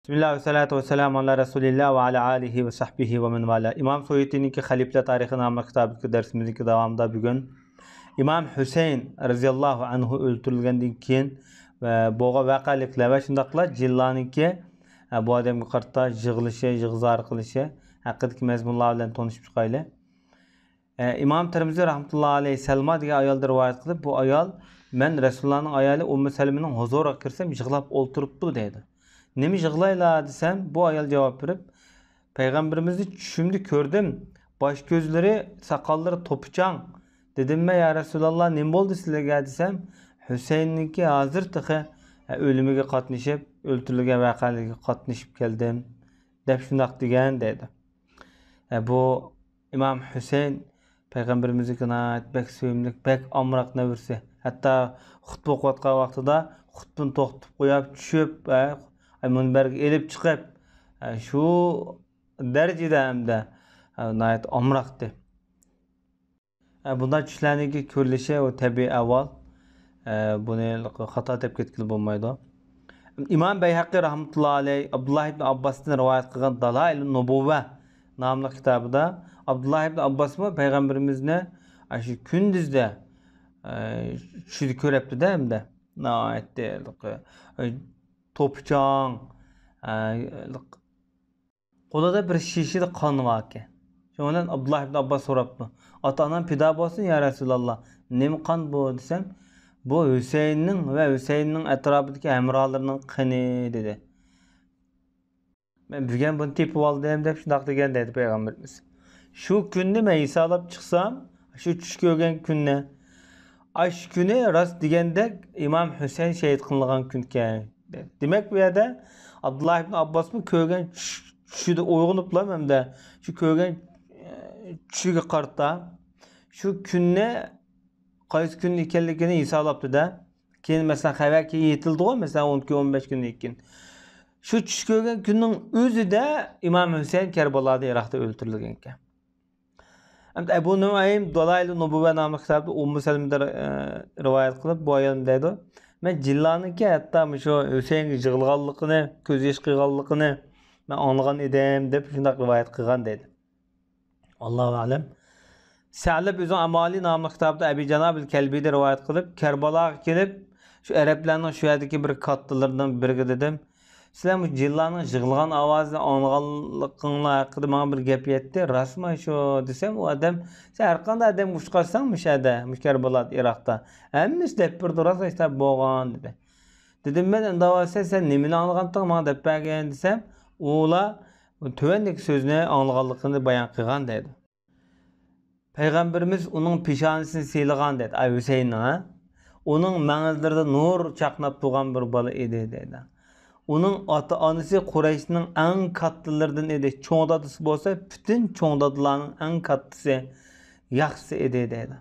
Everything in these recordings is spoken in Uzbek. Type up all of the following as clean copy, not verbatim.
Bismillah ve salatu ve selamu ala Resulillah ve ala alihi ve sahbihi ve men vala. İmam Suyuti'ninki Halifler Tarihi namlı kitabı dersimizin devamında bugün İmam Hüseyin radıyallahu anhu öldürülgenden keyin ve boğa vakalikler ve şundakla Cillani'nki bu adamın qarta yığılışı, yığızar qilishi haqidagi mezmunlar bilan tanışıp çıkaylı. İmam Tirmizi rahmetullahi aleyhi Selma diye ayolda rivayet qilib, bu ayol men Resulullah'ın ayoli Ummu Selme'nin huzuriga kirsem yig'lab o'ltiribdi dedi. Nemi yig'laylar desem, bu ayol cevap verip Peygamberimizni tushimda ko'rdim. Bosh ko'zlari, saqollari to'pichang. Dedim ya Resulullah, nima bo'ldi sizlarga desem, Hüseyin'ninki hozir tig'i o'limiga qatnashib, o'ltirilgan voqealarga qatnashib keldim deb shundoq degan dedi. Bu İmam Hüseyin Peygamberimizga bek sevimli, bek amroq navrsi. Hatta xutba o'qiyotgan vaqtida xutbani to'xtatib qo'yib, tushib, minbarga elib chiqib, shu darajada hamda nayat amroqdi. Bundan tushlarniki ko'rilishi o tabiiy avval buni xato deb ketgili bo'lmaydi. İmam Beyhaqi rahmetullahi alayhi Abdullah ibn Abbas'tan rivayet qilgan Dalail-i Nubuva namlı kitabida Abdullah ibn Abbas mı Peygamberimizni shu kunduzda tushida ko'ribdi-da hamda nayatdi to'pichang qo'lida bir shishida qon bor ekan. Shundan Abdullah ibn Abbas so'rabdi. Ota-onam pido bo'lsin ya Rasululloh, nima qon bu desam, bu Hüseyin'nin ve Hüseyin'nin etrafındaki hemralarının qini dedi. Ben bugün bunu tepib aldım deb shundoq degan dedi Peygamberimiz. Şu kunni men hisoblab chiqsam, shu tush ko'rgan kunni, ash kuni rost degandek İmam Hüseyin shahid qilingan kun ekan dedi. Demak bu yerda Abdullah ibn Abbas mı ko'rgan tushida uyg'oniblar hamda shu ko'rgan tushiga qarta shu kunni qaysi kun ekanligini hisoblabdi-da. Keyin masalan xabar yetildi-ku, masalan 12-15 kundan keyin. Shu tush ko'rgan kunning o'zida İmam Hüseyin Kerbaloda Iroqda o'ldirilgan ekan. Hamda Abu Nuaym Dalail-i Nubuva nomli kitobda Ummu Selmada rivoyat qilib, bu ayol deydi, men Jillaniki hatto shu Hüseyinga yig'ilganligini, ko'z yosh qilganligini men anglagan edim deb shunday rivoyat qilgan dedi. Allohu a'lam. Sa'lib o'zing Amali nomli kitobda Abi Janobil Kalbiyda rivoyat qilib, Kerbaloga kelib, shu arablarning shu yerdagi bir kattalaridan biriga dedim, sizlar bu jillarning yig'ilgan ovozini anglaganliginglar haqida menga bir gap yetdi, rostmi shu desam, u odam, sen har qanday odam ushqarsang mushada, Kerbaloda Iroqda, hammasi deb birdi, rost aytib bo'lgan dedi. Dedim men unda bo'lsa sen nimani anglaganliging menga deb bergan desam, ular tövendeki so'zni anglaganligini bayon qilgan dedi. Peygamberimiz onun pişanesini siylagan dedi. Ay Hüseyin'in ha. Onun mağazlarda nur çaknap tuğan bir balı idi dedi. Onun ata anısı Kureyş'nin en katlılardan idi. Çoğun dadısı olsa bütün çoğun dadılarının en katlısı yaxşısı idi dedi.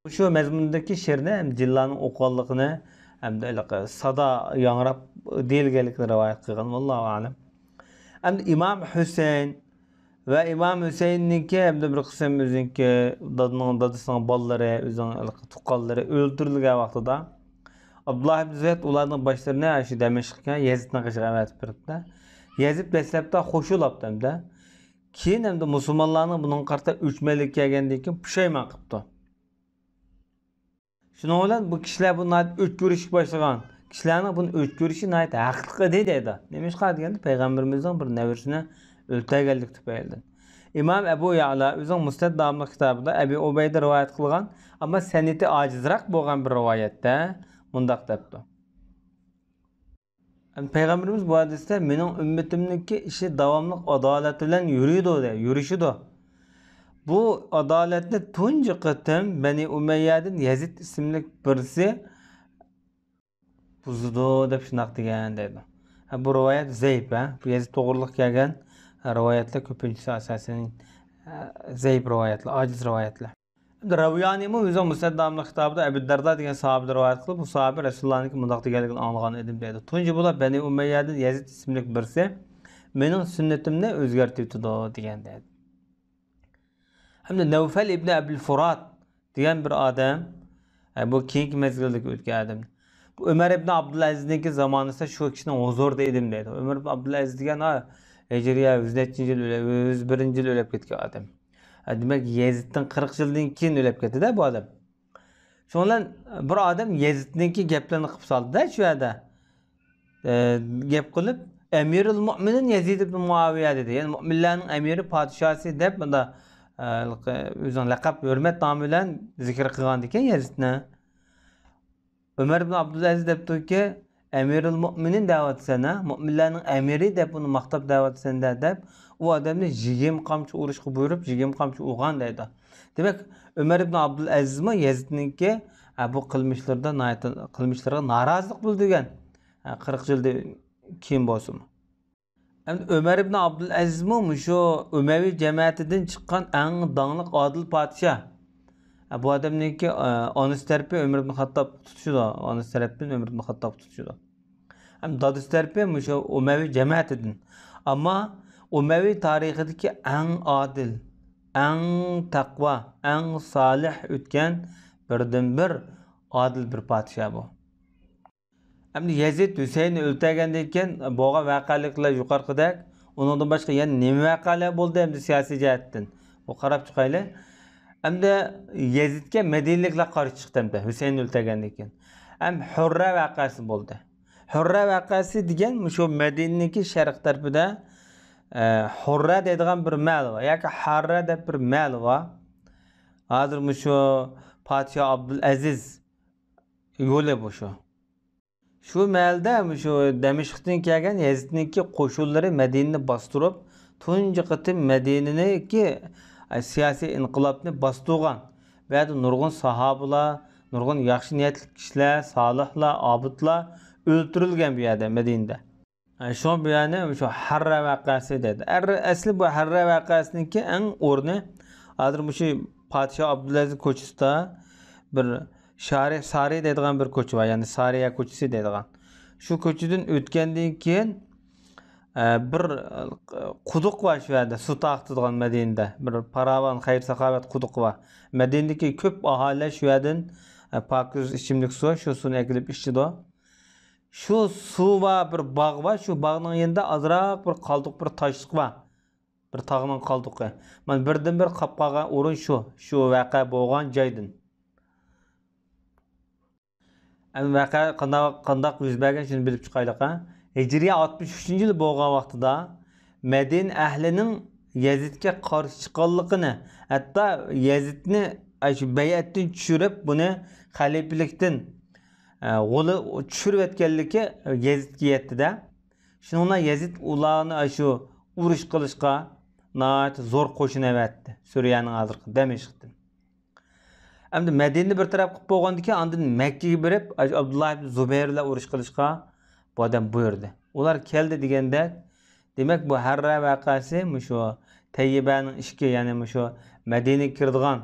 Şu mezmundaki şiirde hem Cilla'nın okuallıkını hem de sada yanrap değilgelikleri rivayet kılgan. Vallahu alem. Hem de İmam Hüseyin ve İmam Hüseyin'ninki hem de bir kısım özünki dadısının balları, özünün tukalları öldürülgen vaxtıda Abdullah ibn Zeyd ularının başlarına aşı Demeşk'e Yezid'den kışık emet biripti. Yezid beslepte hoşulaptı hem de. Keyin hem de Müslümanların bunun karta üçmelik gelgendiğinden püşeyman qıptı. Şuna olan bu kişiler bunun üç görüşük başlayan. Kişilerin bunun üç görüşü nayet hakkı dedi. Demiş ki Peygamberimizden bir nevirsine öldürgeldik tüpeyildi. İmam Ebu Ya'la özün Musned namlı kitabında Ebu Ubeyde rivayet kılgan ama seneti acizrak bo'lgan bir rivayette mundaq depti. Peygamberimiz bu hadiste mening ümmetimniki işi davamlıq adalet bilen yürüşüdü. Bu adaletli tuncu qıtım Beni Umeyyad'ın Yezid isimli birisi buzudu deb shunaq degan dedi. Bu rivayet zayıf, bu Yezid to'g'riliq kelgan rivayetler köpüncüsü asasen zayıf rivayetler, aciz rivayetler. Raviyani mi özü Musned namlı kitabında Ebu Derda degan sahabe rivayet qilib, bu sahabe Resulullah'ın mundaq deganligini anglagan edim dedi. Tunji bular Beni Umeyyad'ın Yezid isimli birisi mening sunnetimni o'zgartirdi degan dedi. Hamda Nevfel ibn Abul Furat degan bir adam, bu keyingi mezgildagi o'tgan adam. Ömer ibn Abdülaziz'ninki zamanında şu kişinin huzurda edim dedi. Ömer ibn Abdülaziz degan Hicriye 100-nechinchi yil 101-yil ölüp ketgan adam. Demek Yezid'den 40 yıldan keyin ölüp ketdi bu adam. Şondan bir adam Yezid'ninki geplerini qilib soldi-da shu yerda. Gep qilib Emirul Mu'minin Yezid ibn Muaviye dedi. Yani müminlerin emiri padişahı deb bunda o'zing laqab hurmat nomi bilan zikr qilgan ekan Yezidni. Ömer ibn Abdülaziz debdiki Emirul Mu'minin da'vatsana, mu'minlarning emiri deb uni maqtab da'vatsanda deb u odamni 20 qamchi urishga buyurib 20 qamchi urgan deydi. Demak, Ömer ibn Abdülaziz mi Yezidniki bu qilmishlarga norozilik bildirgan. 40 yildan keyin bo'lsin. Endi Ömer ibn Abdülaziz mi shu Umayyi cemaatidan chiqqan eng dangliq odil podshoh. Bu adamniki onasi tarafi Ömer ibn Hattab tutuşudu. Onasi tarafından Ömer ibn Hattab tutuşudu. Hem dadisi tarafi şu Umayyi cemaatidan. Ama Umayyi tarixidagi eng adil, eng taqva, eng salih o'tgan birdan bir adil bir podshoh bu. Endi Yazid Hüseyinni o'ltirgandan keyin bo'lgan voqealiklar yuqorqidek, undan boshqa yana nima voqealar bo'ldi endi siyosiy jihatdan. Bu qarab chiqaylik. Endi Yazidga Madinaliklar qarshi chiqdi endi Hüseyinni o'ltirgandan keyin. Ham Hurra voqeasi bo'ldi. Hurra voqeasi degan shu Madinaniki sharq tarafida Hurra deydigan bir mal var. Yoki Harra deb bir mal var. Hozir shu podshoh Abdülaziz yo'li bu shu. Şu məldə şu Dəməşqdən gələn Yazidniki qoşunları Mədinəni bastırıb tuncu qıtım Mədinəni siyasi inqilabını bastırgan və nurgun sahabeler, nurgun yaxşı niyetli kişiler, salihlar, abidlar öldürülgən bir yerdə Mədinədə. Şu bir yani şu Harra vaqası dedi. Əsli bu Harra vaqasınınki ən orni hazır bu şey Padişah Abdülaziz koçusunda bir Sari deydigan bir ko'cha var. Yani Sariya ko'chasi deydigan. Shu ko'chadan o'tgandan keyin bir quduq var shu yerda, suv taqtidigan Madinada. Bir paravan, xayr saxovat quduq var. Madinadagi ko'p aholi shu yerdan pokiz ichimlik suv, shu suvni akilib ichidi. Shu suv va bir bog' var. Shu bog'ning yanında azroq bir qalduq bir toshliq var. Bir tog'ning qalduqi. Mana birdan bir qolib qolgan o'rin shu voqea bo'lgan joydan. Vaqa qandaq yuz bergan shuni bilib chiqaylik. Hijriya 63 yil bo'lgan vaqtida Madina ahlining Yazidga qarshi chiqqanligini, hatto Yazidni shu bay'atdan tushirib, buni xalifalikdan g'oli tushirib etganligi Yazidga yetdi-da. Shuningla Yazid ularni shu urush qilishga zo'r qo'shin avatdi. Suriyaning hozirgi Damashqdan. Endi Madinani bir taraf qilib bo'lgandan keyin ondan Makkaga berib Abdullah ibn Zubayr bilan urush qilishga bu odam buyurdi. Ular keldi deganda, demak bu Harra voqeasi shu Tayyibaning ishki, ya'ni shu Madinaga kiradigan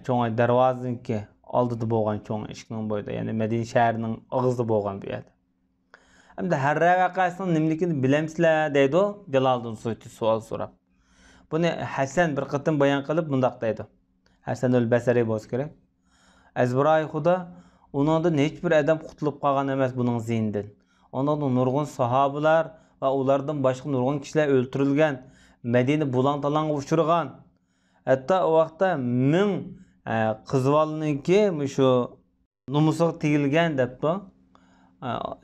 cho'ng darvozaninki oldida bo'lgan cho'ng ishkining bo'yida, ya'ni Madina shahrining og'zida bo'lgan bu yerda. Endi Harra voqeasining nimaligini bilamsizlar deydi Jaloliddin Suyuti savol so'rab. Buni Hasan bir qitim bayon qilib bundoq deydi. Hasanul Basri bo'lsa kerak. Azbiray Xudo ondan hech bir adam qutulib qolgan emas buning ziynidan. Ondan nurg'un sahobalar va ulardan boshqa nurg'un kishilar o'ldirilgan, Madina bulang-talangga uchirgan. Hatto o vaqtda 1000 qizvolniki shu numusiga tegilgan debdi.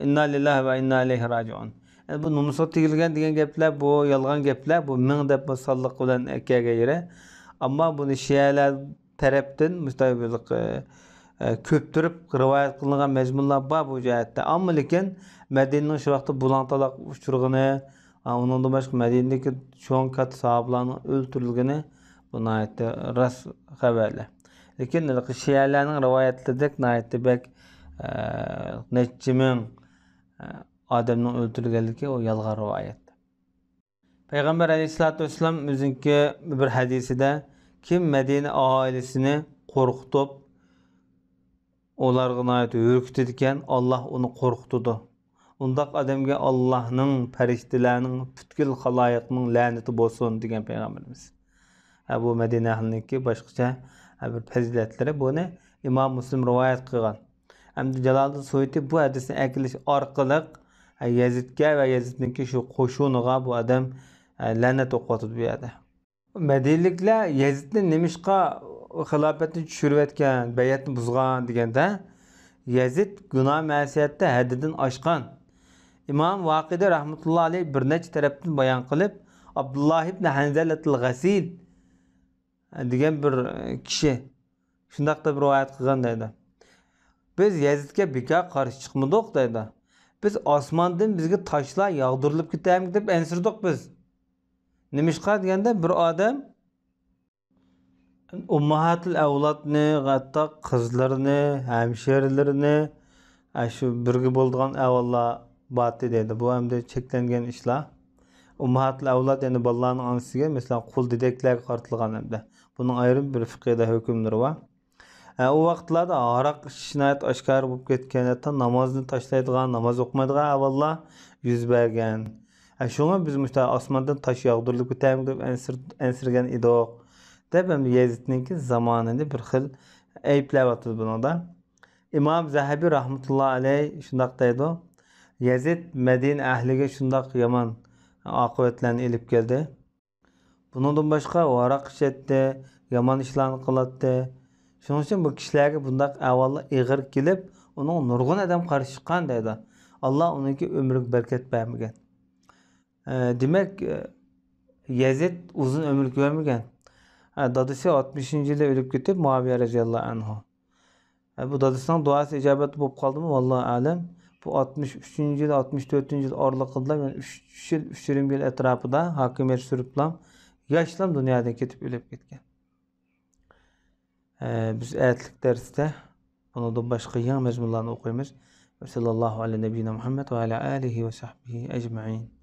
Inna lillahi va inna ilayhi rajiun. Bu numusiga tegilgan degan gaplar bu yolg'on gaplar, bu 1000 deb sonliq bilan akaga yere. Ama bunu Şialar tarafından müstahbilik köptürüp rivayet kılınan mezmunlar var bu cihette. Ama lekin Medine'nin şu vaqtda bulantalaq uçurğunu, onun da başka Medine'deki çoğun kat sahabelarının öldürülgeni buna ait rast haberler. Lekin Şialarning rivoyatlaridek nayetde bek neçimin adamning öldürülgenligi o yalg'on rivoyat. Peygamber Aleyhisselatü Vesselam özünki bir hadiside kim Medine ailesini korkutup onlarga ait ürkütüdüken Allah onu korkutudu. Undaq adamga Allah'ның periştelerinin bütkül halayıqның laneti bolsun degan Peygamberimiz. Bu Medine ahliniki başqacha bir faziletleri bunu İmam Müslim rivayet qilgan. Hem de Jaloliddin Suyuti bu hadisni akilish orqali Yazidga va Yazidniki shu qo'shuniga bu odam la'nat o'qiyotdi bu yerda. Madinliklar Yazidni nemishqa xilofatni tushirayotgan, bayatni buzgan deganda Yazid gunoh ma'siyatda haddidan oshgan. İmam Vaqidi rahmetullohi alayhi bir necha tarafdan bayon qilib, Abdullah ibn Hanzalatul Ghasil degan bir kishi shundaqda bir rivoyat qilgan deydi. Biz Yazidga bekor qarshi chiqmadik deydi. Biz osmondan bizga toshlar yog'dirilib ketaymi deb ensirdik biz. Nimishqa deganda bir odam ummahatul avlodni, hatto qizlarini, hamshiralarini shu birga bo'lgan avvallar batı dedi. Bu hem de çeklengen işler. Ummahatul avlad yani ballarının anısıga mesela kul dedekler kartılgan hem de. Bunun ayrı bir fıkhida hükümleri var. O vaqtlarda arak şinayet aşkar bulup ketken hatta namazını taşlaydıgan, namaz okumaydıgan avvallar yüz bergen. Şuna biz muhtemelen asmandan taş yağdırılıp ketayım deb ensirgen idik. Deb hem Yazidninki zamanında bir xil eyiplevatdı bunu da. İmam Zahabi rahmetullahi aleyh şundaq deydi. Yazid Medine ahliga shundoq yomon oqibatlarni elib keldi. Bundan boshqa varaq ichdi, yomon ishlarni qiladi. Shuning uchun bu kishilarga bundoq avvallar ig'ir kelib, uning nurg'un odam qarshi chiqqan deydi. Alloh uningga umriga barakat bermagan. Demak, Yazid uzun umr ko'rmagan. Dadasi 60-yilda o'lib ketib, Muaviya radhiyallohu anhu. Bu dadasining duosi ijobat bo'lib qoldimi? Vallohu alam. Bu 63. yıl, 64. yıl oralıqda yani 3 yıl, 3,5 yıl etrafında hakimiyet sürüplam, yaşlam dünyadan ketip ölüp ketken. Biz ayetlik derste bunu da başka yan mezmunlarını okuyumuz. Ve sallallahu aleyhi ve nebiyyina Muhammed ve ala alihi ve sahbihi ecma'in.